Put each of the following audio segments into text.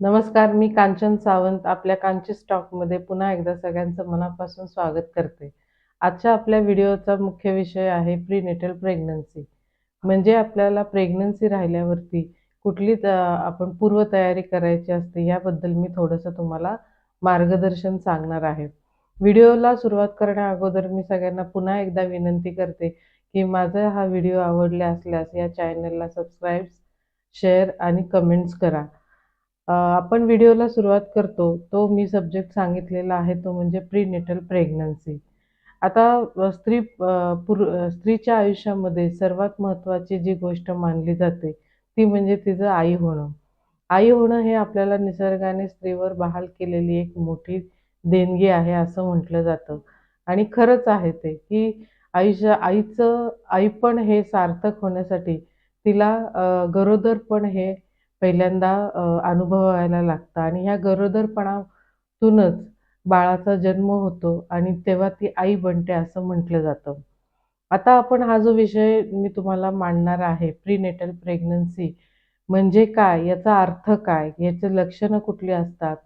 नमस्कार, मी कांचन सावंत आपल्या कांची स्टॉकमध्ये पुन्हा एकदा सगळ्यांचं मनापासून स्वागत करते. आजच्या आपल्या व्हिडिओचा मुख्य विषय आहे प्रीनेटल प्रेग्नन्सी. म्हणजे आपल्याला प्रेग्नन्सी राहिल्यावरती आपण पूर्वतयारी करायची असते याबद्दल मी थोडंसं तुम्हाला मार्गदर्शन सांगणार आहे. व्हिडिओला सुरुवात करण्याअगोदर मी सगळ्यांना पुन्हा एकदा विनंती करते, की माझा हा व्हिडिओ आवडला असल्यास या चॅनलला सबस्क्राईब, शेअर आणि कमेंट्स करा. आपण व्हिडिओला सुरुवात करतो, तो मी सब्जेक्ट सांगितलेला आहे तो म्हणजे प्रीनेटल प्रेग्नन्सी. आता स्त्रीच्या आयुष्यामध्ये सर्वात महत्त्वाची जी गोष्ट मानली जाते, ती म्हणजे तिचं आई होणं. आई होणं हे आपल्याला निसर्गाने स्त्रीवर बहाल केलेली एक मोठी देणगी आहे असं म्हटलं जातं. आणि खरंच आहे ते, की आईपण हे सार्थक होण्यासाठी तिला गरोदरपण हे पहिल्यांदा अनुभवायला लागतं आणि ह्या गरोदरपणातूनच बाळाचा जन्म होतो आणि तेव्हा ती आई बनते असं म्हटलं जातं. आता आपण हा जो विषय मी तुम्हाला मांडणार आहे, प्रीनेटल प्रेग्नन्सी म्हणजे काय? याचा अर्थ काय? याची लक्षणं कुठली असतात?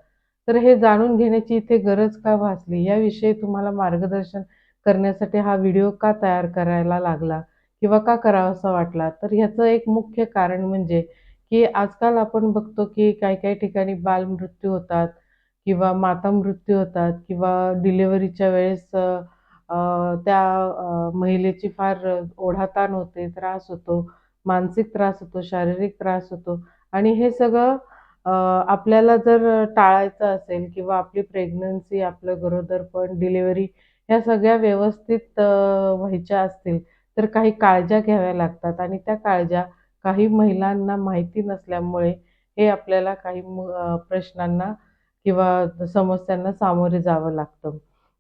तर हे जाणून घेण्याची इथे गरज का भासली? याविषयी तुम्हाला मार्गदर्शन करण्यासाठी हा व्हिडिओ का तयार करायला लागला किंवा का करावासा वाटला? तर ह्याचं एक मुख्य कारण म्हणजे की आजकाल आपण बघतो की काही-काही ठिकाणी बालमृत्यू होतात किंवा मातामृत्यू होतात किंवा डिलिव्हरीच्या वेळेस अ, त्या महिलेची फार ओढाताण होते, त्रास होतो, मानसिक त्रास होतो, शारीरिक त्रास होतो आणि हे सगळं अ, आपल्याला जर टाळायचं असेल किंवा आपली प्रेग्नन्सी, आपलं गरोदरपण, डिलिव्हरी ह्या सगळ्या व्यवस्थित व्हायच्या असतील, तर काही काळज्या घ्याव्या लागतात आणि त्या काळज्या काही महिलांना माहिती नसल्यामुळे हे आपल्याला काही प्रश्नांना किंवा समस्यांना सामोरे जावं लागतं.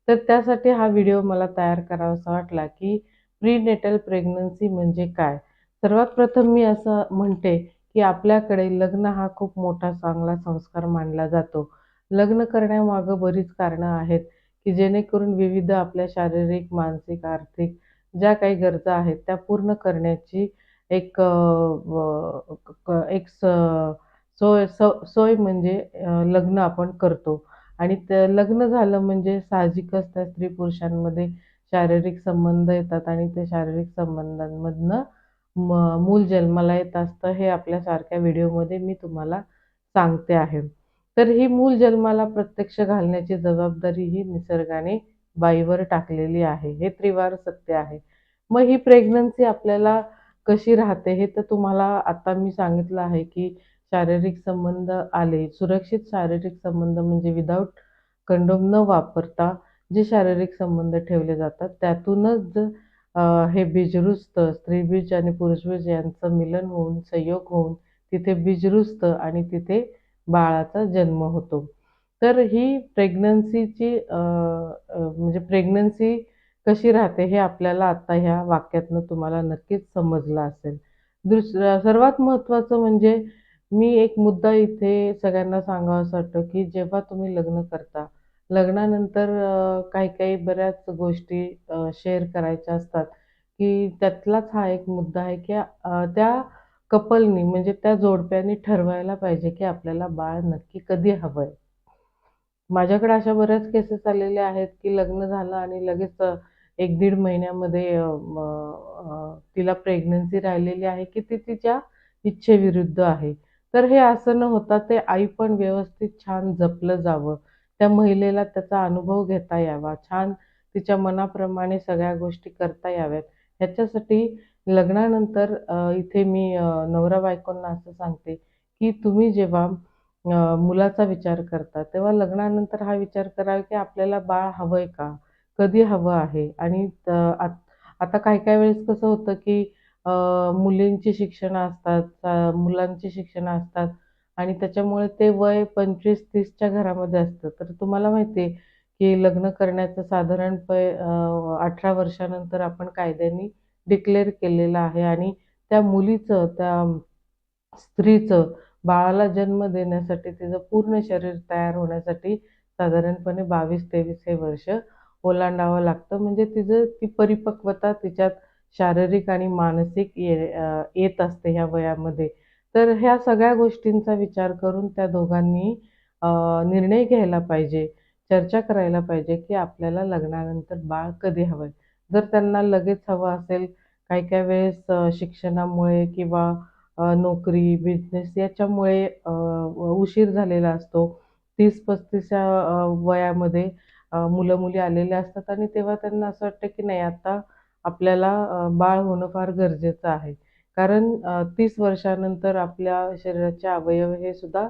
तर त्यासाठी हा व्हिडिओ मला तयार करावासा वाटला, की प्रीनेटल प्रेग्नन्सी म्हणजे काय? सर्वात प्रथम मी असं म्हणते, की आपल्याकडे लग्न हा खूप मोठा चांगला संस्कार मानला जातो. लग्न करण्यामागं बरीच कारणं आहेत, की जेणेकरून विविध आपल्या शारीरिक, मानसिक, आर्थिक ज्या काही गरजा आहेत त्या पूर्ण करण्याची एक अ, व क एक स सोय स सोय म्हणजे लग्न आपण करतो आणि ते लग्न झालं म्हणजे साहजिकच त्या स्त्री-पुरुषांमध्ये शारीरिक संबंध येतात आणि त्या शारीरिक संबंधांमधनं मूल जन्माला येत असतं, हे आपल्यासारख्या व्हिडिओमध्ये मी तुम्हाला सांगते आहे. तर ही मूल जन्माला प्रत्यक्ष घालण्याची जबाबदारी ही निसर्गाने बाईवर टाकलेली आहे. हे त्रिवार सत्य आहे. मग ही प्रेग्नन्सी आपल्याला कशी राहते हे तर तुम्हाला आता मी सांगितलं आहे, की शारीरिक संबंध आले, सुरक्षित शारीरिक संबंध म्हणजे विदाऊट कंडोम न वापरता जे शारीरिक संबंध ठेवले जातात, त्यातूनच हे बीज रुजतं. स्त्रीबीज आणि पुरुषबीज यांचं मिलन होऊन, संयोग होऊन तिथे बीज रुजतं आणि तिथे बाळाचा जन्म होतो. तर ही म्हणजे प्रेग्नन्सी कशी राहते हे आपल्याला आता ह्या वाक्यातनं तुम्हाला नक्कीच समजलं असेल. सर्वात महत्त्वाचं म्हणजे मी एक मुद्दा इथे सगळ्यांना सांगावासा वाटतो, की जेव्हा तुम्ही लग्न करता, लग्नानंतर काही-काही बऱ्याच गोष्टी शेअर करायच्या असतात, की त्यातलाच हा एक मुद्दा आहे, की त्या कपलनी म्हणजे त्या जोडप्यानी ठरवायला पाहिजे, की आपल्याला बाळ नक्की कधी हवंय. माझ्याकडे अशा बऱ्याच केसेस आलेल्या आहेत, की लग्न झालं आणि लगेच 1-1.5 महिन्यामध्ये तिला प्रेग्नन्सी राहिलेली आहे, की ती तिच्या इच्छेविरुद्ध आहे. तर हे असं न होता ते आईपण व्यवस्थित छान जपलं जावं. त्या महिलेला त्याचा अनुभव घेता यावा. छान तिच्या मनाप्रमाणे सगळ्या गोष्टी करता याव्यात. ह्याच्यासाठी लग्नानंतर इथे मी नवरा-बायकोंना असं सांगते, की तुम्ही जेव्हा मुलाचा विचार करता, तेव्हा लग्नानंतर हा विचार करावा, की आपल्याला बाळ हवंय का? कधी हवं आहे? आणि आता काही-काही वेळेस कसं होतं, की अ, मुलींची शिक्षणं असतात, मुलांची शिक्षणं असतात आणि त्याच्यामुळे ते वय 25-30च्या घरामध्ये असतं. तर तुम्हाला माहिती आहे, की लग्न करण्याचं साधारण 18 वर्षानंतर आपण कायद्याने डिक्लेअर केलेलं आहे आणि त्या मुलीचं, त्या स्त्रीचं बाळाला जन्म देण्यासाठी तिचं पूर्ण शरीर तयार होण्यासाठी साधारणपणे 22-23 हे वर्ष ओलांडावं लागतं. म्हणजे ती परिपक्वता तिच्यात शारीरिक आणि मानसिक येत असते ह्या वयामध्ये. तर ह्या सगळ्या गोष्टींचा विचार करून त्या दोघांनी अ, निर्णय घ्यायला पाहिजे, चर्चा करायला पाहिजे, की आपल्याला लग्नानंतर बाळ कधी हवंय. जर त्यांना लगेच हवं असेल, काही-काही वेळेस शिक्षणामुळे किंवा नोकरी, बिझनेस याच्यामुळे उशीर झालेला असतो. 30-35 वयामध्ये मुलं-मुली आलेले असतात आणि तेव्हा त्यांना असं वाटतं, की नाही आता आपल्याला बाळ होणं फार गरजेचं आहे. कारण 30 वर्षानंतर आपल्या शरीराचे अवयव हे सुद्धा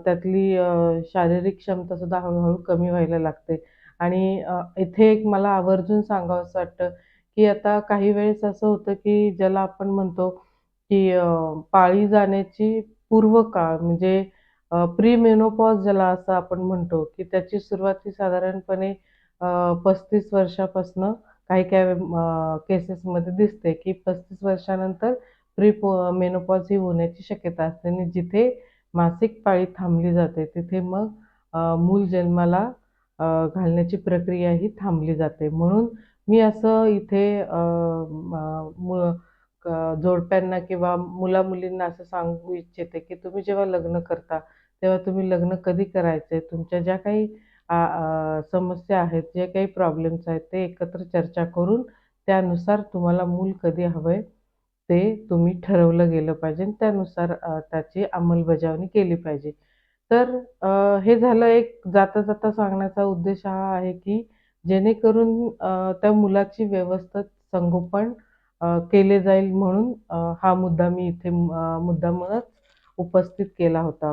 त्यातली शारीरिक क्षमतासुद्धा हळू-हळू कमी व्हायला लागते. आणि इथे एक मला आवर्जून सांगावसं वाटतं, की आता काही वेळेस असं होतं, की ज्याला आपण म्हणतो, की पाळी जाण्याची पूर्वकाळ म्हणजे प्री मेनोपॉज ज्याला असं आपण म्हणतो, की त्याची सुरुवात ही साधारणपणे 35 वर्षापासनं काही-काही केसेसमध्ये दिसते, की 35 वर्षानंतर मेनोपॉज ही होण्याची शक्यता असते आणि जिथे मासिक पाळी थांबली जाते, तिथे मग मूल जन्माला घालण्याची प्रक्रिया ही थांबली जाते. म्हणून मी असं इथे म मु जोडप्यांना किंवा मुला-मुलींना असं सांगू इच्छिते, की तुम्ही जेव्हा लग्न करता, तेव्हा तुम्ही लग्न कधी करायचंय, तुमच्या ज्या काही समस्या आहेत, जे काही प्रॉब्लेम्स आहेत, ते एकत्र चर्चा करून त्यानुसार तुम्हाला मूल कधी हवंय, ते तुम्ही ठरवलं गेलं पाहिजे आणि त्यानुसार त्याची अंमलबजावणी केली पाहिजे. तर हे झालं एक जाता-जाता सांगण्याचा उद्देश हा आहे, की जेणेकरून त्या मुलाची व्यवस्थित संगोपन केले जाईल म्हणून हा मुद्दा मी इथे मुद्दामूनच उपस्थित केला होता.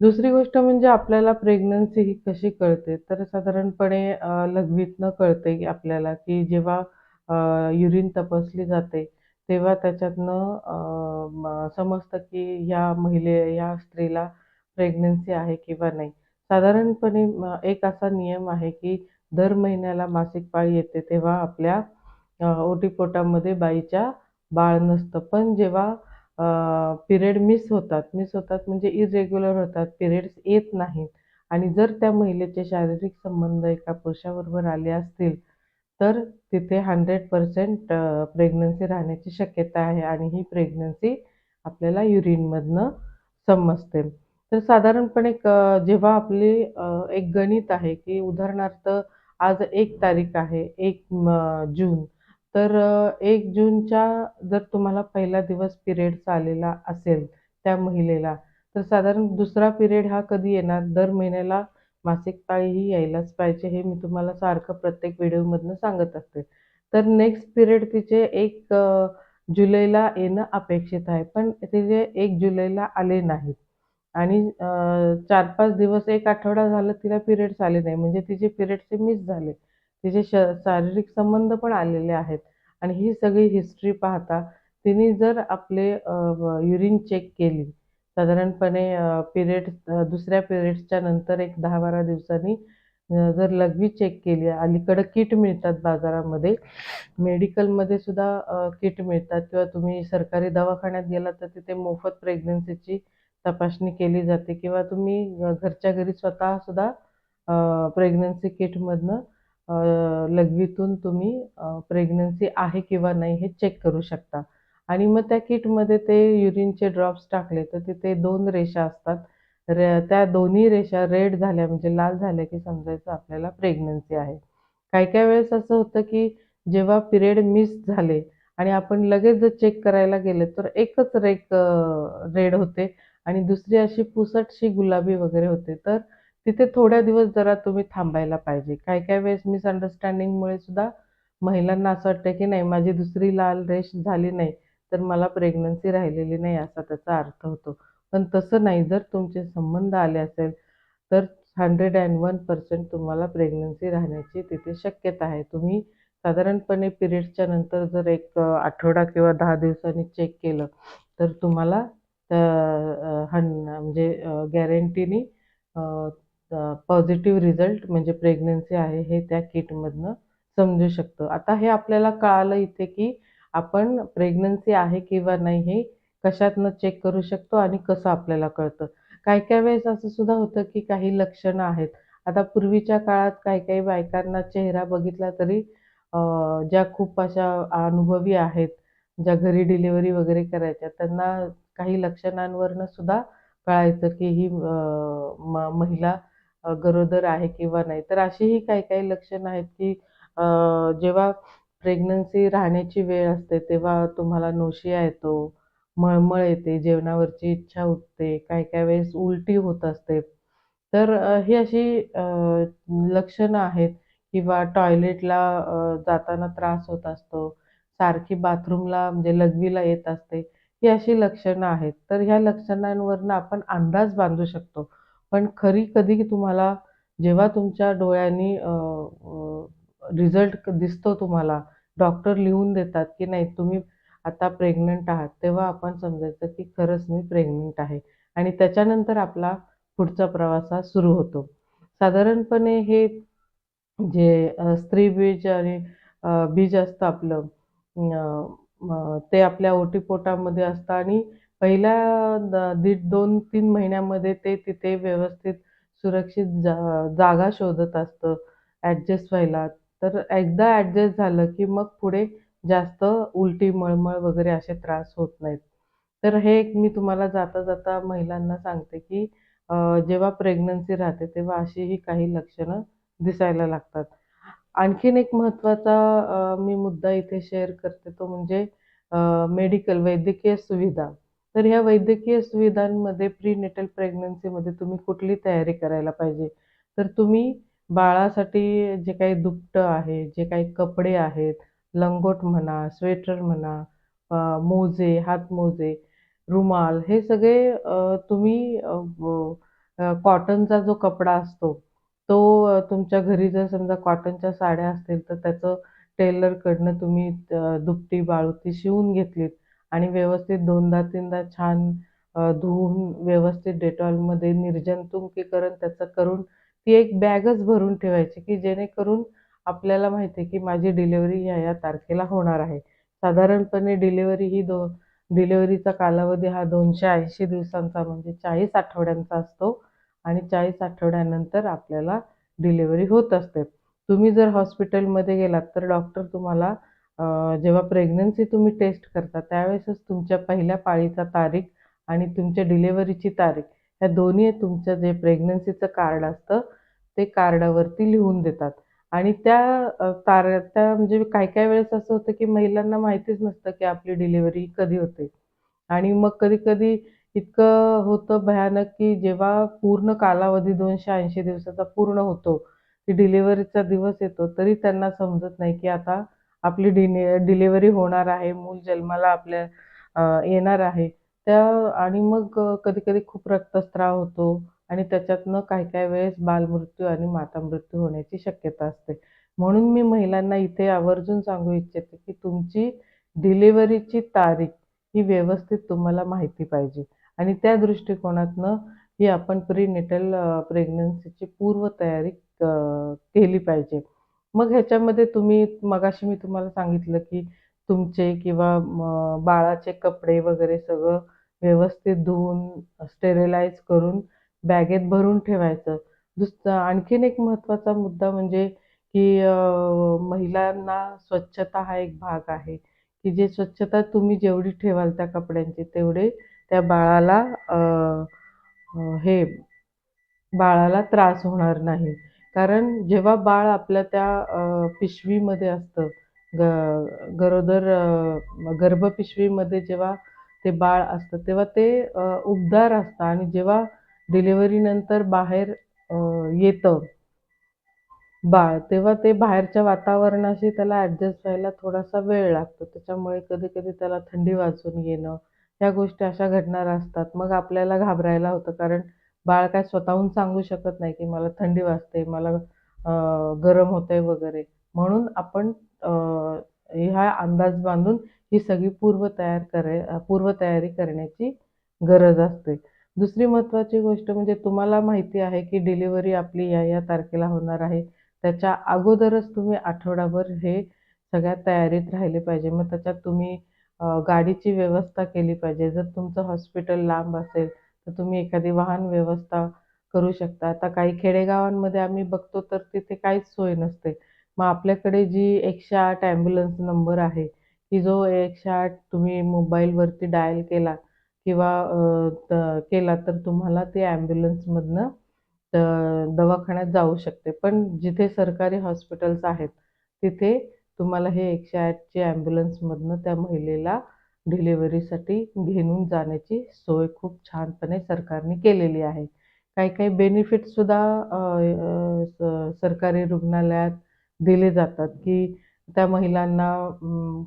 दुसरी गोष्ट म्हणजे आपल्याला प्रेग्नन्सी ही कशी कळते? तर साधारणपणे लघवीतनं कळते की आपल्याला, की जेव्हा युरिन तपासली जाते, तेव्हा त्याच्यातनं समजतं की ह्या स्त्रीला प्रेग्नन्सी आहे किंवा नाही. साधारणपणे एक असा नियम आहे की दर महिन्याला मासिक पाळी येते, तेव्हा आपल्या ओटीपोटामध्ये बाईच्या बाळ नसतं. पण जेव्हा पिरियड मिस होतात म्हणजे इर्रेग्युलर होतात, पिरियड्स येत नाहीत आणि जर त्या महिलेचे शारीरिक संबंध एका पुरुषाबरोबर आले असतील, तर तिथे 100% प्रेग्नन्सी राहण्याची शक्यता आहे आणि ही प्रेग्नन्सी आपल्याला युरिनमधनं समजते. तर साधारणपणे जेव्हा आपली एक गणित आहे, की उदाहरणार्थ आज 1 तारीख आहे, 1 जून. तर 1 जूनच्या जर तुम्हाला पहिला दिवस पिरियड्स आलेला असेल त्या महिलेला, तर साधारण दुसरा पिरियड हा कधी येणार? दर महिन्याला मासिक पाळी ही यायलाच पाहिजे, हे मी तुम्हाला सारखं प्रत्येक व्हिडिओमधनं सांगत असते. तर नेक्स्ट पिरियड तिचे 1 जुलैला येणं अपेक्षित आहे. पण तिचे 1 जुलैला आले नाहीत आणि 4-5 दिवस, 1 आठवडा झालं तिला पिरियड्स आले नाही. म्हणजे तिचे पिरियड्स हे मिस झाले. तिचे शारीरिक संबंध पण आलेले आहेत आणि ही सगळी हिस्ट्री पाहता तिने जर आपले युरिन चेक केली, साधारणपणे दुसऱ्या पिरियड्सच्या नंतर एक 10-12 दिवसांनी जर लघवी चेक केली, अलीकडं किट मिळतात बाजारामध्ये, मेडिकलमध्ये सुद्धा किट मिळतात किंवा तुम्ही सरकारी दवाखान्यात गेलात तर तिथे मोफत प्रेग्नन्सीची तपासणी केली जाते किंवा तुम्ही घरच्या घरी स्वतः सुद्धा प्रेग्नन्सी किटमधनं लघवीतून तुम्ही प्रेग्नन्सी आहे किंवा नाही हे चेक करू शकता. आणि मग त्या किटमध्ये ते युरिनचे ड्रॉप्स टाकले तर तिथे 2 रेषा असतात. त्या दोन्ही रेषा रेड झाल्या म्हणजे लाल झाल्या की समजायचं आपल्याला प्रेग्नन्सी आहे. काही-काही वेळेस असं होतं की जेव्हा पिरियड मिस झाले आणि आपण लगेच जर चेक करायला गेले तर एकच रेड होते आणि दुसरी अशी पुसटशी गुलाबी वगैरे होते. तर तिथे थोड्या दिवस जरा तुम्ही थांबायला पाहिजे. काही-काही वेळेस मिसअंडरस्टँडिंगमुळे सुद्धा महिलांना असं वाटतं, की नाही माझी दुसरी लाल रेष झाली नाही, तर मला प्रेग्नन्सी राहिलेली नाही असा त्याचा अर्थ होतो. पण तसं नाही. जर तुमचे संबंध आले असेल, तर 101% तुम्हाला प्रेग्नन्सी राहण्याची तिथे शक्यता आहे. तुम्ही साधारणपणे पिरियड्सच्या नंतर जर एक आठवडा किंवा 10 दिवसांनी चेक केलं, तर तुम्हाला म्हणजे गॅरंटीनी पॉझिटिव्ह रिझल्ट म्हणजे प्रेग्नन्सी आहे हे त्या किटमधनं समजू शकतं. आता हे आपल्याला कळालं इथे, की आपण प्रेग्नन्सी आहे किंवा नाही हे कशातनं चेक करू शकतो आणि कसं आपल्याला कळतं. काही-काही वेळेस असं सुद्धा होतं, की काही लक्षणं आहेत. आता पूर्वीच्या काळात काही-काही बायकांना चेहरा बघितला तरी ज्या खूप अशा अनुभवी आहेत, ज्या घरी डिलिव्हरी वगैरे करायच्या, त्यांना काही लक्षणांवरनं सुद्धा कळायचं की ही महिला गरोदर आहे किंवा नाही. तर अशीही काही-काही लक्षणं आहेत की जेव्हा प्रेग्नन्सी राहण्याची वेळ असते, तेव्हा तुम्हाला नोशिया येतो, मळमळ येते, जेवणावरची इच्छा उठते, काही-काही वेळेस उलटी होत असते. तर ही अशी लक्षणं आहेत किंवा टॉयलेटला जाताना त्रास होत असतो, सारखी बाथरूमला म्हणजे लघवीला येत असते. ही अशी लक्षणं आहेत. तर ह्या लक्षणांवरनं आपण अंदाज बांधू शकतो. पण खरी कधी तुम्हाला जेव्हा तुमच्या डोळ्यांनी रिझल्ट दिसतो तुम्हाला, डॉक्टर लिहून देतात, की नाही तुम्ही आता प्रेग्नंट आहात, तेव्हा आपण समजायचं की खरंच मी प्रेग्नंट आहे आणि त्याच्यानंतर आपला पुढचा प्रवास हा सुरू होतो. साधारणपणे हे जे स्त्रीबीज आणि बीज असतं आपलं ते आपल्या ओटीपोटामध्ये असतं आणि पहिल्या दीड 2-3 महिन्यामध्ये ते तिथे व्यवस्थित सुरक्षित जागा शोधत असतं ॲडजस्ट व्हायला. तर एकदा ॲडजस्ट झालं, की मग पुढे जास्त उलटी, मळमळ वगैरे असे त्रास होत नाहीत. तर हे एक मी तुम्हाला जाता-जाता महिलांना सांगते, की जेव्हा प्रेग्नन्सी राहते, तेव्हा अशीही काही लक्षणं दिसायला लागतात. आणखीन एक महत्त्वाचा मी मुद्दा इथे शेअर करते तो म्हणजे मेडिकल वैद्यकीय सुविधा. तर ह्या वैद्यकीय सुविधांमध्ये प्रीनेटल प्रेग्नन्सीमध्ये तुम्ही कुठली तयारी करायला पाहिजे? तर तुम्ही बाळासाठी जे काही दुपटं आहे, जे काही कपडे आहेत, लंगोट म्हणा, स्वेटर म्हणा, मोजे, हातमोजे, रुमाल हे सगळे तुम्ही कॉटनचा जो कपडा असतो, तो तुमच्या घरी जर समजा कॉटनच्या साड्या असतील, तर त्याचं टेलरकडनं तुम्ही दुपटी, बाळोती शिवून घेतलीत आणि व्यवस्थित 2दा-3दा छान धुवून व्यवस्थित डेटॉलमध्ये निर्जंतुकीकरण त्याचं करून ती एक बॅगच भरून ठेवायची, की जेणेकरून आपल्याला माहिती आहे, की माझी डिलिव्हरी ह्या-ह्या तारखेला होणार आहे. साधारणपणे डिलिव्हरीचा कालावधी हा 280 दिवसांचा म्हणजे 40 आठवड्यांचा असतो आणि 40 आठवड्यानंतर आपल्याला डिलिव्हरी होत असते. तुम्ही जर हॉस्पिटलमध्ये गेलात तर डॉक्टर तुम्हाला जेव्हा प्रेग्नन्सी तुम्ही टेस्ट करता त्यावेळेसच तुमच्या पहिल्या पाळीचा तारीख आणि तुमच्या डिलिव्हरीची तारीख ह्या दोन्ही तुमचं जे प्रेग्नन्सीचं कार्ड असतं ते कार्डावरती लिहून देतात आणि त्या म्हणजे काही-काही वेळेस असं होतं की महिलांना माहितीच नसतं की आपली डिलिव्हरी कधी होते. आणि मग कधी-कधी इतकं होतं भयानक, की जेव्हा पूर्ण कालावधी 280 दिवसाचा पूर्ण होतो, की डिलिव्हरीचा दिवस येतो, तरी त्यांना समजत नाही, की आता आपली डिलिव्हरी होणार आहे, मूल जन्माला आपल्या येणार आहे. आणि मग कधी-कधी खूप रक्तस्राव होतो आणि त्याच्यातनं काही-काही वेळेस बालमृत्यू आणि मातामृत्यू होण्याची शक्यता असते. म्हणून मी महिलांना इथे आवर्जून सांगू इच्छिते, की तुमची डिलिव्हरीची तारीख ही व्यवस्थित तुम्हाला माहिती पाहिजे आणि त्या दृष्टिकोनातनं ही आपण प्रीनेटल प्रेग्नन्सीची पूर्वतयारी केली पाहिजे. मग ह्याच्यामध्ये तुम्ही मगाशी मी तुम्हाला सांगितलं, की तुमचे किंवा बाळाचे कपडे वगैरे सगळं व्यवस्थित धुवून स्टेरिलाइज करून बॅगेत भरून ठेवायचं. आणखीन एक महत्त्वाचा मुद्दा म्हणजे, की महिलांना स्वच्छता हा एक भाग आहे. की जे स्वच्छता तुम्ही जेवढी ठेवाल त्या कपड्यांची, तेवढे त्या अ, अ, हे बाळाला त्रास होणार नाही. कारण जेव्हा बाळ आपल्या त्या पिशवीमध्ये असतं, गरोदर गर्भपिशवीमध्ये जेव्हा ते बाळ असतं, तेव्हा ते उबदार असतं आणि जेव्हा डिलिव्हरीनंतर बाहेर अ, येतं बाळ, तेव्हा ते बाहेरच्या वातावरणाशी त्याला ॲडजस्ट व्हायला थोडासा वेळ लागतो. त्याच्यामुळे कधी-कधी त्याला थंडी वाजून येणं, ह्या गोष्टी अशा घडणार असतात. मग आपल्याला घाबरायला होतं कारण बाळ काय स्वतःहून सांगू शकत नाही, की मला थंडी वाजते, मला गरम होतंय वगैरे. म्हणून आपण हा अंदाज बांधून ही सगळी पूर्वतयारी करण्याची गरज असते. दुसरी महत्त्वाची गोष्ट म्हणजे तुम्हाला माहिती आहे, की डिलिव्हरी आपली या-या तारखेला होणार आहे. त्याच्या अगोदरच तुम्ही आठवडाभर हे सगळ्या तयारीत राहिले पाहिजे. मग त्याच्यात तुम्ही गाडीची व्यवस्था केली पाहिजे. जर तुमचं हॉस्पिटल लांब असेल, तर तुम्ही एखादी वाहन व्यवस्था करू शकता. आता काही खेडेगावांमध्ये आम्ही बघतो तर तिथे काहीच सोय नसते. मग आपल्याकडे जी 108 ॲम्ब्युलन्स नंबर आहे, की जो 108 तुम्ही मोबाईलवरती डायल केला, किंवा केला तर तुम्हाला ते ॲम्ब्युलन्समधनं दवाखान्यात जाऊ शकते. पण जिथे सरकारी हॉस्पिटल्स आहेत, तिथे तुम्हाला हे 108 ची ॲम्ब्युलन्समधनं त्या महिलेला डिलिव्हरीसाठी घेऊन जाण्याची सोय खूप छानपणे सरकारने केलेली आहे. काही-काही बेनिफिट्ससुद्धा अ, अ, सरकारी रुग्णालयात दिले जातात, की त्या महिलांना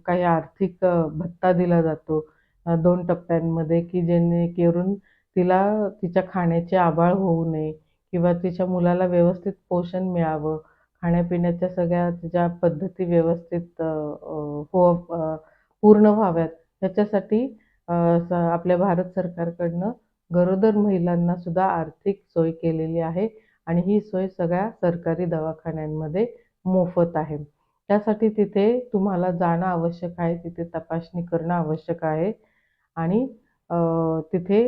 काही आर्थिक भत्ता दिला जातो 2 टप्प्यांमध्ये, की जेणेकरून तिला तिच्या खाण्याचे आभाळ होऊ नये किंवा तिच्या मुलाला व्यवस्थित पोषण मिळावं, खाण्यापिण्याच्या सगळ्या तिच्या पद्धती व्यवस्थित पूर्ण व्हाव्यात ह्याच्यासाठी आपल्या भारत सरकारकडनं गरोदर महिलांना सुद्धा आर्थिक सोय केलेली आहे आणि ही सोय सगळ्या सरकारी दवाखान्यांमध्ये मोफत आहे. त्यासाठी तिथे तुम्हाला जाणं आवश्यक आहे, तिथे तपासणी करणं आवश्यक आहे आणि अ, तिथे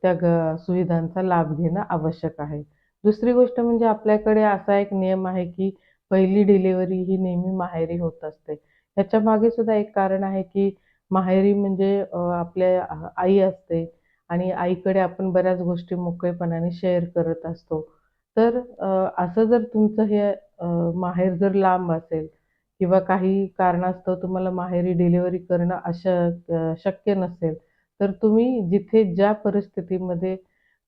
त्या सुविधांचा लाभ घेणं आवश्यक आहे. दुसरी गोष्ट म्हणजे आपल्याकडे असा एक नियम आहे, की पहिली डिलिव्हरी ही नेहमी माहेरी होत असते. त्याच्यामागे सुद्धा एक कारण आहे, की माहेरी म्हणजे आपल्या आई असते आणि आईकडे आपण बऱ्याच गोष्टी मोकळेपणाने शेअर करत असतो. तर असं जर तुमचं हे माहेर जर लांब असेल किंवा काही कारणास्तव तुम्हाला माहेरी डिलिव्हरी करणं शक्य नसेल, तर तुम्ही जिथे ज्या परिस्थितीमध्ये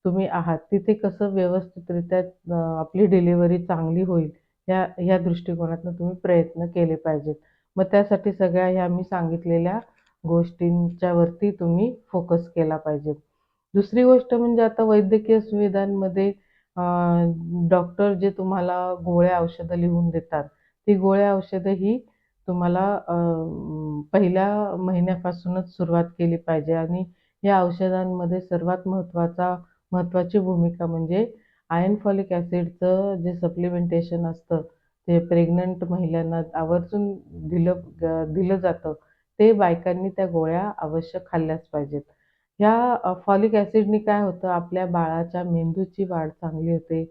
तुम्ही आहात, तिथे कसं व्यवस्थितरित्या आपली डिलिव्हरी चांगली होईल, ह्या दृष्टिकोनातून तुम्ही प्रयत्न केले पाहिजेत. मग त्यासाठी सगळ्या ह्या मी सांगितलेल्या गोष्टींच्यावरती तुम्ही फोकस केला पाहिजे. दुसरी गोष्ट म्हणजे आता वैद्यकीय सुविधांमध्ये डॉक्टर जे तुम्हाला गोळ्या औषधं लिहून देतात, ती गोळ्या औषधं ही तुम्हाला पहिल्या महिन्यापासूनच सुरुवात केली पाहिजे आणि या औषधांमध्ये सर्वात महत्त्वाची भूमिका म्हणजे आयर्न फॉलिक ॲसिडचं जे सप्लिमेंटेशन असतं, ते प्रेग्नंट महिलांना आवर्जून दिलं जातं. ते बायकांनी त्या गोळ्या अवश्य खाल्ल्याच पाहिजेत. ह्या फॉलिक ॲसिडनी काय होतं, आपल्या बाळाच्या मेंदूची वाढ चांगली होते,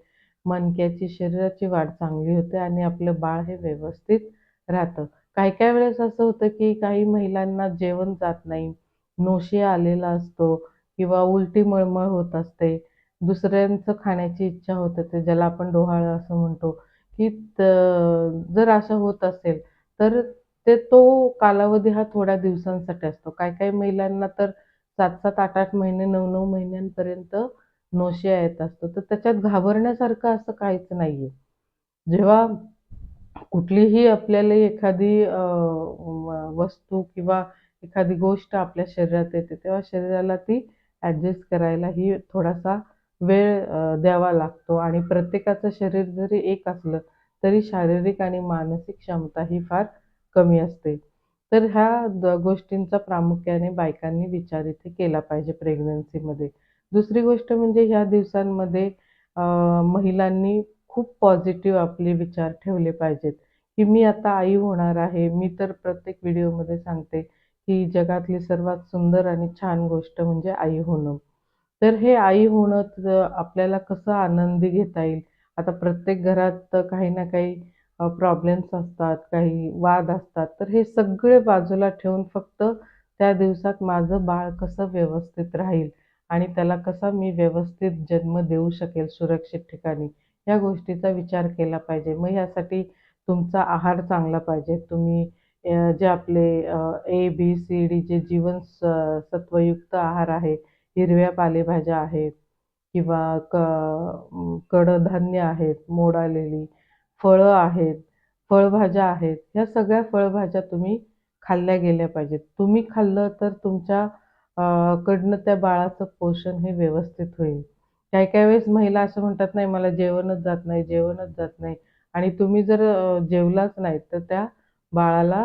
मणक्याची, शरीराची वाढ चांगली होते आणि आपलं बाळ हे व्यवस्थित राहतं. काही-काही वेळेस असं होतं, की काही महिलांना जेवण जात नाही, नोशिया आलेला असतो किंवा उलटी मळमळ होत असते. दुसऱ्यांचं खाण्याची इच्छा होत असते, ज्याला आपण डोहाळं असं म्हणतो, की जर असं होत असेल, तर तो कालावधी हा थोड्या दिवसांसाठी असतो. काही-काही महिलांना तर 7-7, 8-8 महिने, 9-9 महिन्यांपर्यंत नोशिया येत असतो. तर त्याच्यात घाबरण्यासारखं असं काहीच नाहीये. जेव्हा कुठलीही आपल्याला एखादी वस्तू किंवा एखादी गोष्ट आपल्या शरीरात येते, तेव्हा शरीराला ती ॲडजस्ट करायला ही थोडासा वेळ द्यावा लागतो आणि प्रत्येकाचं शरीर जरी एक असलं, तरी शारीरिक आणि मानसिक क्षमता ही फार कमी असते. तर ह्या गोष्टींचा प्रामुख्याने बायकांनी विचार इथे केला पाहिजे प्रेग्नन्सीमध्ये. दुसरी गोष्ट म्हणजे ह्या दिवसांमध्ये अ, महिलांनी खूप पॉझिटिव्ह आपले विचार ठेवले पाहिजेत, की मी आता आई होणार आहे. मी तर प्रत्येक व्हिडिओमध्ये सांगते, की जगातली सर्वात सुंदर आणि छान गोष्ट म्हणजे आई होणं. तर हे आई होणं आपल्याला कसं आनंदी घेता येईल. आता प्रत्येक घरात काही ना काही प्रॉब्लेम्स असतात, काही वाद असतात. तर हे सगळे बाजूला ठेवून फक्त त्या दिवसात माझं बाळ कसं व्यवस्थित राहील आणि त्याला कसा मी व्यवस्थित जन्म देऊ शकेल सुरक्षित ठिकाणी, या गोष्टीचा विचार केला पाहिजे. मग ह्यासाठी तुमचा आहार चांगला पाहिजे. तुम्ही जे आपले ए, बी, सी, डी जे सत्वयुक्त आहार आहे, हिरव्या पालेभाज्या आहेत किंवा कडधान्य आहेत, मोड आलेली, फळं आहेत, फळभाज्या आहेत. ह्या सगळ्या फळभाज्या तुम्ही खाल्ल्या गेल्या पाहिजेत. तुम्ही खाल्लं तर तुमच्या कडनं त्या बाळाचं पोषण हे व्यवस्थित होईल. काही-काही वेळेस महिला असं म्हणतात, "नाही मला जेवणच जात नाही, जेवणच जात नाही" आणि तुम्ही जर जेवलाच नाही, तर त्या बाळाला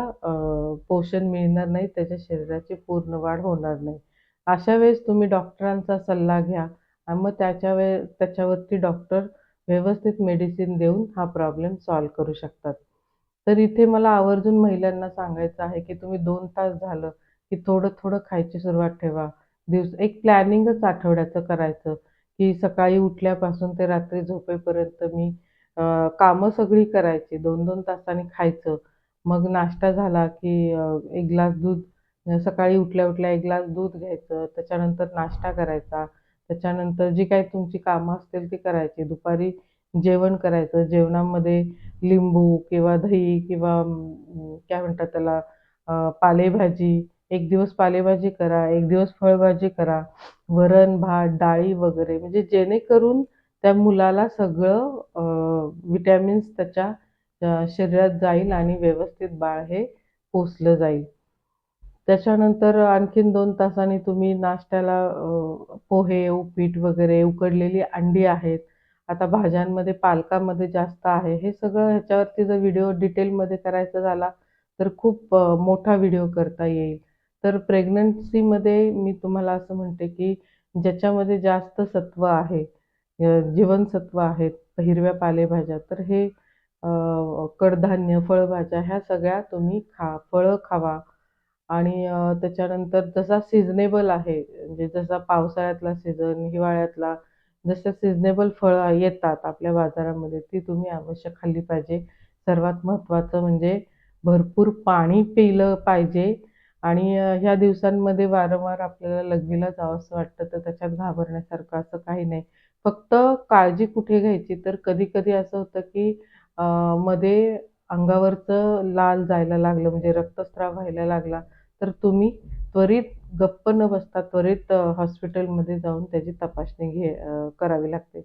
पोषण मिळणार नाही, त्याच्या शरीराची पूर्ण वाढ होणार नाही. अशा वेळेस तुम्ही डॉक्टरांचा सल्ला घ्या आणि मग त्याच्यावरती डॉक्टर व्यवस्थित मेडिसिन देऊन हा प्रॉब्लेम सॉल्व्ह करू शकतात. तर इथे मला आवर्जून महिलांना सांगायचं आहे, की तुम्ही 2 तास झालं, की थोडं-थोडं खायची सुरुवात ठेवा. एक प्लॅनिंगच आठवड्याचं करायचं, की सकाळी उठल्यापासून ते रात्री झोपेपर्यंत मी कामं सगळी करायची. 2-2 तासांनी खायचं. मग नाश्ता झाला, की 1 ग्लास दूध सकाळी उठल्या-उठल्या 1 ग्लास दूध घ्यायचं, त्याच्यानंतर नाश्ता करायचा, त्याच्यानंतर जी काही तुमची कामं असतील ती करायची. दुपारी जेवण करायचं. जेवणामध्ये लिंबू किंवा दही किंवा काय म्हणतात त्याला पालेभाजी, एक दिवस पालेभाजी करा, एक दिवस फळभाजी करा, वरण-भात, डाळी वगैरे म्हणजे जेणेकरून त्या मुलाला सगळं व्हिटॅमिन्स त्याच्या शरीरात जाईल आणि व्यवस्थित बाळ हे पोसलं जाईल. त्याच्यानंतर आणखीन 2 तासांनी तुम्ही नाश्त्याला पोहे, उपीट वगैरे, उकडलेली अंडी आहेत. आता भाज्यांमध्ये पालकामध्ये जास्त आहे. हे सगळं ह्याच्यावरती जर व्हिडिओ डिटेलमध्ये करायचा झाला, तर खूप मोठा व्हिडिओ करता येईल. तर प्रेग्नन्सीमध्ये मी तुम्हाला असं म्हणते, की ज्याच्यामध्ये जास्त सत्व आहे, जीवनसत्व आहेत, हिरव्या पालेभाज्या, तर हे कडधान्य, फळभाज्या ह्या सगळ्या तुम्ही फळं खावा. आणि त्याच्यानंतर जसा सीझनेबल आहे, म्हणजे जसा पावसाळ्यातला सीझन, हिवाळ्यातला, जसं सीझनेबल फळं येतात आपल्या बाजारामध्ये, ती तुम्ही अवश्य खाल्ली पाहिजे. सर्वात महत्त्वाचं म्हणजे भरपूर पाणी पिलं पाहिजे आणि ह्या दिवसांमध्ये वारंवार आपल्याला लघवीला जावंसं वाटतं, तर त्याच्यात घाबरण्यासारखं असं काही नाही. फक्त काळजी कुठे घ्यायची, तर कधी-कधी असं होतं की अ, मध्ये अंगावरचं लाल जायला लागलं, म्हणजे रक्तस्राव व्हायला लागला, तर तुम्ही त्वरित गप्प न बसता त्वरित हॉस्पिटलमध्ये जाऊन त्याची तपासणी करावी लागते.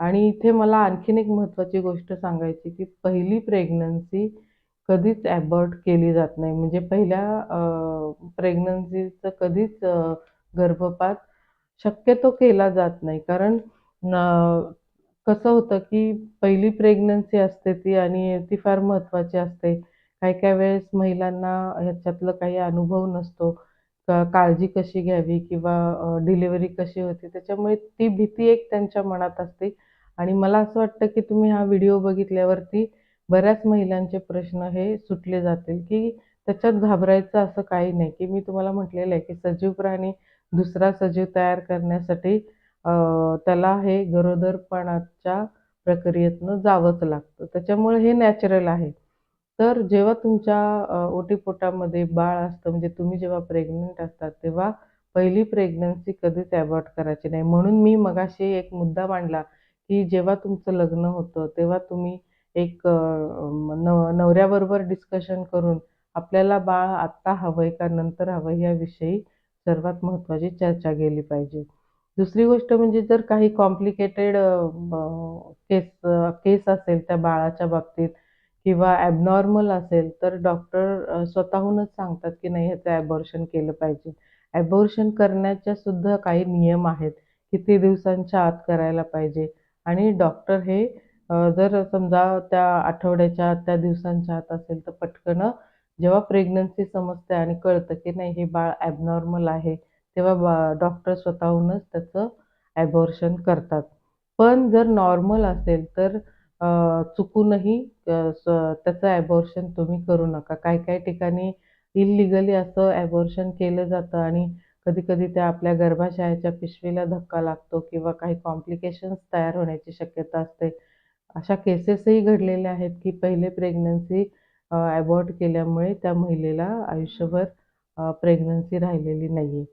आणि इथे मला आणखीन एक महत्त्वाची गोष्ट सांगायची, की पहिली प्रेग्नन्सी कधीच अबॉर्ट केली जात नाही. म्हणजे पहिल्या प्रेग्नन्सीचं कधीच गर्भपात शक्यतो केला जात नाही. कारण कसं होतं, की पहिली प्रेग्नन्सी असते ती आणि ती फार महत्त्वाची असते. काही-काही वेळेस महिलांना ह्याच्यातलं काही अनुभव नसतो. काळजी कशी घ्यावी किंवा डिलिव्हरी कशी होते, त्याच्यामुळे ती भीती एक त्यांच्या मनात असते. आणि मला असं वाटतं, की तुम्ही हा व्हिडिओ बघितल्यावरती बऱ्याच महिलांचे प्रश्न हे सुटले जातील, की त्याच्यात घाबरायचं असं काही नाही, की मी तुम्हाला म्हटलेलं आहे, की सजीव प्राणी दुसरा सजीव तयार करण्यासाठी अ, त्याला हे गरोदरपणाच्या प्रक्रियेतनं जावंच लागतं. त्याच्यामुळे हे नॅचरल आहे. तर जेव्हा तुमच्या ओटीपोटामध्ये बाळ असतं, म्हणजे तुम्ही जेव्हा प्रेग्नंट असतात, तेव्हा पहिली प्रेग्नन्सी कधीच अबॉर्ट करायची नाही. म्हणून मी मगाशी एक मुद्दा मांडला, की जेव्हा तुमचं लग्न होतं, तेव्हा तुम्ही एक नवऱ्याबरोबर डिस्कशन करून आपल्याला बाळ आत्ता हवंय का नंतर हवंय याविषयी सर्वात महत्त्वाची चर्चा केली पाहिजे. दुसरी गोष्ट म्हणजे जर काही कॉम्प्लिकेटेड केस असेल त्या बाळाच्या बाबतीत किंवा ॲबनॉर्मल असेल, तर डॉक्टर स्वतःहूनच सांगतात, की नाही ह्याचं ॲबॉर्शन केलं पाहिजे. ॲबॉर्शन करण्याच्या सुद्धा काही नियम आहेत. किती दिवसांच्या आत करायला पाहिजे आणि डॉक्टर हे जर समजा त्या आठवड्याच्या आत, त्या दिवसांच्या आत असेल, तर पटकन जेव्हा प्रेग्नन्सी समजते आणि कळतं, की नाही हे बाळ ॲबनॉर्मल आहे, तेव्हा डॉक्टर स्वतःहूनच त्याचं ॲबॉर्शन करतात. पण जर नॉर्मल असेल, तर चुकूनही त्याचं ॲबॉर्शन तुम्ही करू नका. काही-काही ठिकाणी इल्लीगली असं ॲबॉर्शन केलं जातं आणि कधी-कधी त्या आपल्या गर्भाशयाच्या पिशवीला धक्का लागतो किंवा काही कॉम्प्लिकेशन्स तयार होण्याची शक्यता असते. अशा केसेसही घडलेल्या आहेत, की पहिले प्रेग्नन्सी अबॉर्ट केल्यामुळे त्या महिलेला आयुष्यभर प्रेग्नन्सी राहिलेली नाहीये.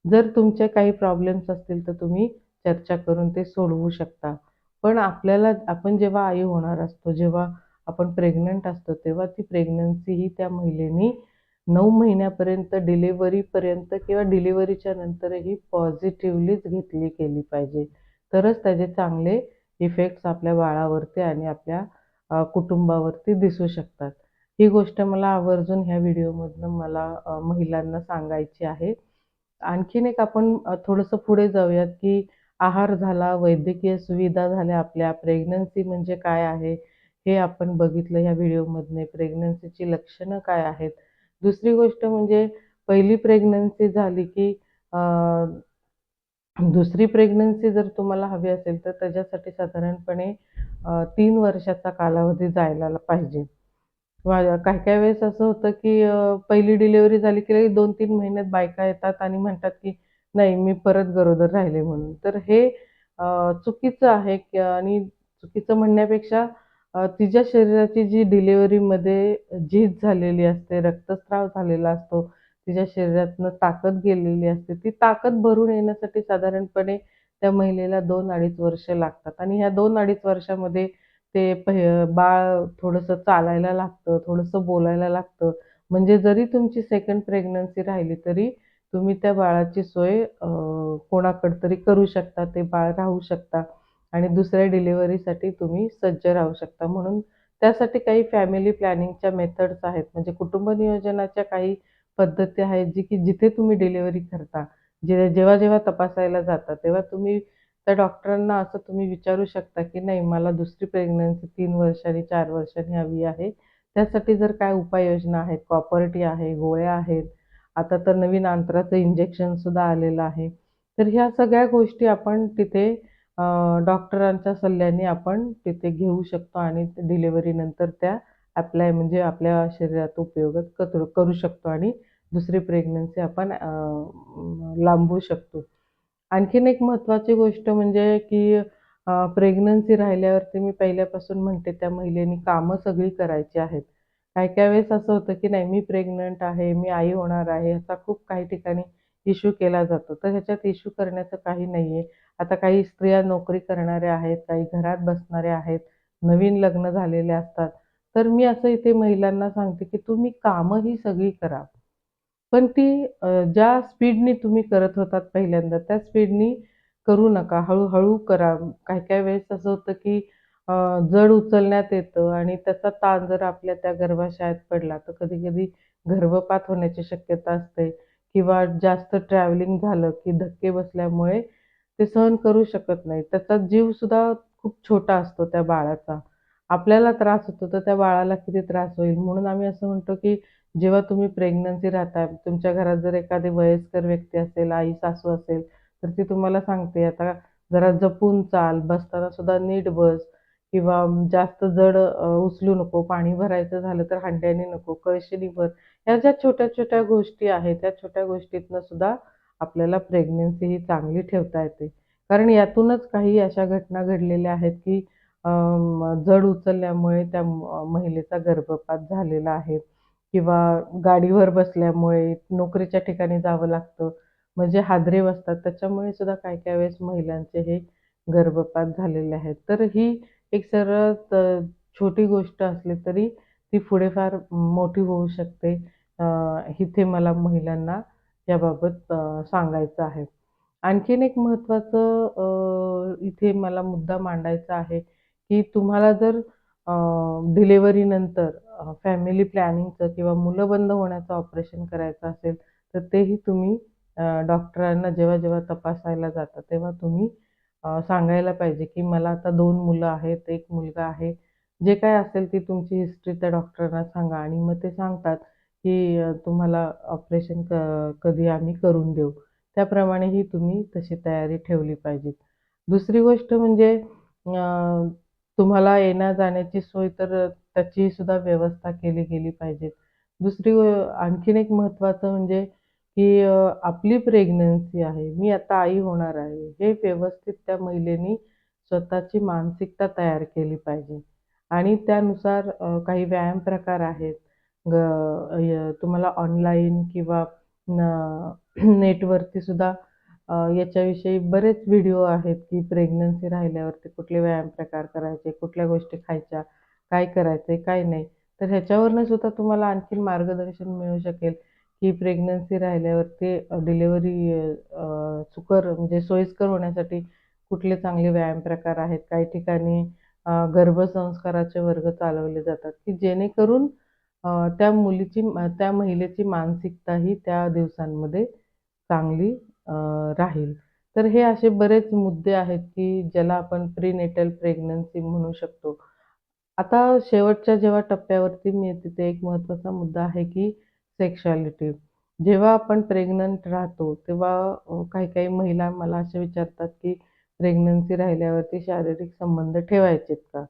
जर तुमचे काही प्रॉब्लेम्स असतील, तर तुम्ही चर्चा करून ते सोडवू शकता. पण आपण जेव्हा आई होणार असतो, जेव्हा आपण प्रेग्नंट असतो, तेव्हा ती प्रेग्नन्सी ही त्या महिलेनी 9 महिन्यापर्यंत डिलिव्हरीपर्यंत किंवा डिलिव्हरीच्या नंतरही पॉझिटिव्हलीच घेतली गेली पाहिजे. तरच त्याचे चांगले इफेक्ट्स आपल्या बाळावरती आणि आपल्या कुटुंबावरती दिसू शकतात. ही गोष्ट मला आवर्जून ह्या व्हिडिओमधनं मला महिलांना सांगायची आहे. आणखीन एक आपण थोडंसं पुढे जाऊयात, की आहार झाला, वैद्यकीय सुविधा झाल्या आपल्या, प्रेग्नन्सी म्हणजे काय आहे, हे आपण बघितलं ह्या व्हिडिओमधनं. प्रेग्नन्सीची लक्षणं काय आहेत. दुसरी गोष्ट म्हणजे पहिली प्रेग्नन्सी झाली, की अ, दुसरी प्रेग्नन्सी जर तुम्हाला हवी असेल, तर त्याच्यासाठी साधारणपणे 3 वर्षाचा कालावधी जायला पाहिजे. काही-काही वेळेस असं होतं, की पहिली डिलिव्हरी झाली, की लगेच 2-3 महिन्यात बायका येतात आणि म्हणतात, की नाही मी परत गरोदर राहिले म्हणून. तर हे चुकीचं आहे आणि चुकीचं म्हणण्यापेक्षा तिच्या शरीराची जी डिलिव्हरीमध्ये झीज झालेली असते, रक्तस्राव झालेला असतो, तिच्या शरीरातनं ताकद गेलेली असते. ती ताकद भरून येण्यासाठी साधारणपणे त्या महिलेला 2-2.5 वर्ष लागतात आणि ह्या 2-2.5 वर्षामध्ये ते बाळ थोडंसं चालायला लागतं, थोडंसं बोलायला लागतं. म्हणजे जरी तुमची सेकंड प्रेग्नन्सी राहिली तरी तुम्ही त्या बाळाची सोय कोणाकडे तरी करू शकता. ते बाळ राहू शकता आणि दुसऱ्या डिलिव्हरीसाठी तुम्ही सज्ज राहू शकता. म्हणून त्यासाठी काही फॅमिली प्लॅनिंगच्या मेथड्स आहेत. म्हणजे कुटुंब नियोजनाच्या काही पद्धती आहेत, जी की जिथे तुम्ही डिलिव्हरी करता, जेव्हा-जेव्हा तपासायला जाता, तेव्हा तुम्ही त्या डॉक्टरांना असं तुम्ही विचारू शकता, की नाही मला दुसरी प्रेग्नन्सी 3 वर्षांनी, 4 वर्षांनी हवी आहे. त्यासाठी जर काय उपाययोजना आहेत, कॉपर्टी आहे, गोळ्या आहेत. आता तर नवीन अंतराचं इंजेक्शनसुद्धा आलेलं आहे. तर ह्या सगळ्या गोष्टी आपण तिथे अ, डॉक्टरांच्या सल्ल्याने आपण तिथे घेऊ शकतो आणि डिलिव्हरीनंतर त्या म्हणजे आपल्या शरीरात उपयोगात करू शकतो आणि दुसरी प्रेग्नन्सी आपण लांबवू शकतो. आणखीन एक महत्त्वाची गोष्ट म्हणजे की प्रेग्नन्सी राहिल्यावरती मी पहिल्यापासून म्हणते त्या महिलेने कामं सगळी करायची आहेत. काही-काही वेळेस असं होतं की नाही मी प्रेग्नंट आहे, मी आई होणार आहे, असा खूप काही ठिकाणी इश्यू केला जातो. तर ह्याच्यात इश्यू करण्याचं काही नाहीये. आता काही स्त्रिया नोकरी करणाऱ्या आहेत, काही घरात बसणाऱ्या आहेत, नवीन लग्न झालेले असतात. तर मी असं इथे महिलांना सांगते की तुम्ही कामं ही सगळी करा. पण ती ज्या स्पीडनी तुम्ही करत होतात पहिल्यांदा, त्या स्पीडनी करू नका. हळू-हळू करा. काही-काही वेळेस असं होतं, की अ, जड उचलण्यात येतं आणि त्याचा ताण जर आपल्या त्या गर्भाशयात पडला, तर कधी-कधी गर्भपात होण्याची शक्यता असते किंवा जास्त ट्रॅव्हलिंग झालं, की धक्के बसल्यामुळे ते सहन करू शकत नाही. त्याचा जीवसुद्धा खूप छोटा असतो त्या बाळाचा. आपल्याला त्रास होतो, तर त्या बाळाला किती त्रास होईल. म्हणून आम्ही असं म्हणतो, की जेव्हा तुम्ही प्रेग्नन्सी राहता, तुमच्या घरात जर एखादी वयस्कर व्यक्ती असेल, आई-सासू असेल, तर ती तुम्हाला सांगते, "आता जरा जपून चाल, बसताना सुद्धा नीट बस किंवा जास्त जड उचलू नको. पाणी भरायचं झालं तर हंड्याने नको, कळशीने भर." ह्या ज्या छोट्या-छोट्या गोष्टी आहेत, त्या छोट्या गोष्टीतनं सुद्धा आपल्याला प्रेग्नन्सी ही चांगली ठेवता येते. कारण यातूनच काही अशा घटना घडलेल्या आहेत, की जड उचलल्यामुळे त्या महिलेचा गर्भपात झालेला आहे. किंवा गाडीवर बसल्यामुळे नोकरीच्या ठिकाणी जावं लागतं. म्हणजे हादरे बसतात. त्याच्यामुळे सुद्धा काही-काही वेळेस महिलांचे हे गर्भपात झालेले आहेत. तर ही एक सर्वात छोटी गोष्ट असली तरी ती पुढे फार मोठी होऊ शकते. अ, इथे मला महिलांना याबाबत सांगायचं आहे. आणखीन एक महत्त्वाचं इथे मला मुद्दा मांडायचा आहे, की तुम्हाला जर अ, डिलिव्हरीनंतर फॅमिली प्लॅनिंगचं किंवा मुलं-बाळ होण्याचं ऑपरेशन करायचं असेल, तर तेही तुम्ही डॉक्टरांना जेव्हा-जेव्हा तपासायला जाता, तेव्हा तुम्ही सांगायला पाहिजे, की मला आता 2 मुलं आहेत, 1 मुलगा आहे. जे काही असेल ती तुमची हिस्ट्री त्या डॉक्टरांना सांगा आणि मग ते सांगतात, की तुम्हाला ऑपरेशन कधी आम्ही करून देऊ. त्याप्रमाणेही तुम्ही तशी तयारी ठेवली पाहिजे. दुसरी गोष्ट म्हणजे तुम्हाला येण्या-जाण्याची सोय तर त्याची सुद्धा व्यवस्था केली गेली पाहिजे. आणखीन एक महत्त्वाचं म्हणजे की आपली प्रेग्नन्सी आहे, मी आता आई होणार आहे, हे व्यवस्थित त्या महिलेनी स्वतःची मानसिकता तयार केली पाहिजे आणि त्यानुसार काही व्यायाम प्रकार आहेत. तुम्हाला ऑनलाईन किंवा नेटवरती सुद्धा याच्याविषयी बरेच व्हिडिओ आहेत, की प्रेग्नन्सी राहिल्यावरती कुठले व्यायाम प्रकार करायचे, कुठल्या गोष्टी खायच्या, काय करायचंय, काय नाही. तर ह्याच्यावरनं सुद्धा तुम्हाला आणखीन मार्गदर्शन मिळू शकेल, की प्रेग्नन्सी राहिल्यावरती डिलिव्हरी सुकर म्हणजे सोयीस्कर होण्यासाठी कुठले चांगले व्यायाम प्रकार आहेत. काही ठिकाणी गर्भसंस्काराचे वर्ग चालवले जातात, की जेणेकरून त्या महिलेची मानसिकताही त्या दिवसांमध्ये चांगली अ, राहील. तर हे असे बरेच मुद्दे आहेत, की ज्याला आपण प्रीनेटल प्रेग्नन्सी म्हणू शकतो. आता शेवटच्या जेव्हा टप्प्यावरती मी येते, ते एक महत्त्वाचा मुद्दा आहे, की सेक्शुअलिटी. जेव्हा आपण प्रेग्नंट राहतो, तेव्हा काही-काही महिला मला अशा विचारतात, की प्रेग्नन्सी राहिल्यावरती शारीरिक संबंध ठेवायचेत का?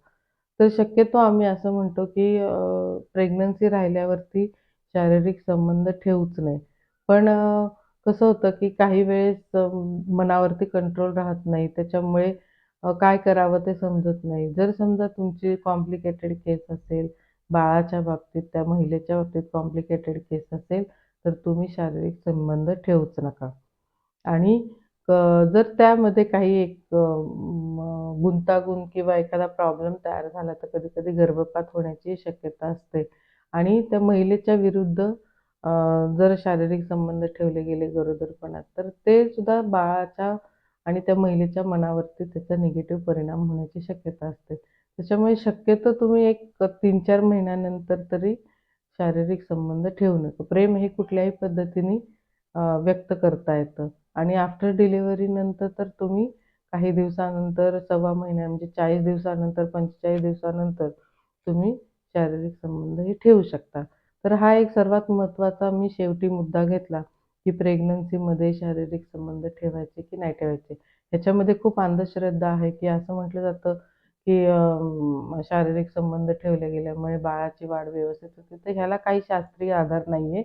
तर शक्यतो आम्ही असं म्हणतो, की प्रेग्नन्सी राहिल्यावरती शारीरिक संबंध ठेवूच नये. पण कसं होतं, की काही वेळेस मनावरती कंट्रोल राहत नाही. त्याच्यामुळे काय करावं ते समजत नाही. जर समजा तुमची कॉम्प्लिकेटेड केस असेल, बाळाच्या बाबतीत, त्या महिलेच्या बाबतीत कॉम्प्लिकेटेड केस असेल, तर तुम्ही शारीरिक संबंध ठेवूच नका. आणि जर त्यामध्ये काही एक गुंतागुंत किंवा एखादा प्रॉब्लेम तयार झाला, तर कधी-कधी गर्भपात होण्याची शक्यता असते. आणि त्या महिलेच्या विरुद्ध जर शारीरिक संबंध ठेवले गेले गरोदरपणात, तर ते सुद्धा बाळाच्या आणि त्या महिलेच्या मनावरती त्याचा निगेटिव्ह परिणाम होण्याची शक्यता असते. त्याच्यामुळे शक्यतो तुम्ही एक 3-4 महिन्यानंतर तरी शारीरिक संबंध ठेवू नका. प्रेम हे कुठल्याही पद्धतीने व्यक्त करता येतं. आणि आफ्टर डिलिव्हरीनंतर तर तुम्ही काही दिवसानंतर, सव्वा महिना म्हणजे 40 दिवसानंतर, 45 दिवसानंतर तुम्ही शारीरिक संबंध हे ठेवू शकता. तर हा एक सर्वात महत्त्वाचा मी शेवटी मुद्दा घेतला, की प्रेग्नन्सीमध्ये शारीरिक संबंध ठेवायचे की नाही ठेवायचे. ह्याच्यामध्ये खूप अंधश्रद्धा आहे, की असं म्हटलं जातं, की शारीरिक संबंध ठेवले गेल्यामुळे बाळाची वाढ व्यवस्थित होते. तर ह्याला काही शास्त्रीय आधार नाहीये.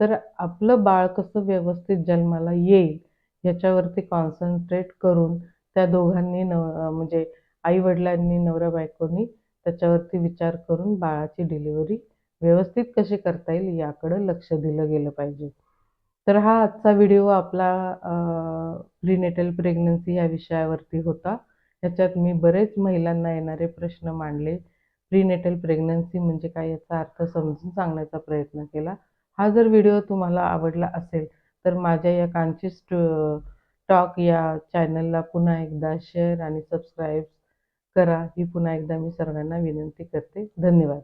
तर आपलं बाळ कसं व्यवस्थित जन्माला येईल ह्याच्यावरती कॉन्सन्ट्रेट करून त्या दोघांनी म्हणजे आई-वडिलांनी, नवरा-बायकोनी त्याच्यावरती विचार करून बाळाची डिलिव्हरी व्यवस्थित कशी करता येईल याकडं लक्ष दिलं गेलं पाहिजे. तर हा आजचा व्हिडिओ आपला प्रीनेटल प्रेग्नन्सी या विषयावरती होता. ह्याच्यात मी बरेच महिलांना येणारे प्रश्न मांडले. प्रीनेटल प्रेग्नन्सी म्हणजे काय याचा अर्थ समजून सांगण्याचा प्रयत्न केला. हा जर व्हिडिओ तुम्हाला आवडला असेल, तर माझ्या या कांचीज टॉक या चॅनलला पुन्हा एकदा शेअर आणि सबस्क्राईब करा, ही पुन्हा एकदा मी सर्वांना विनंती करते. धन्यवाद.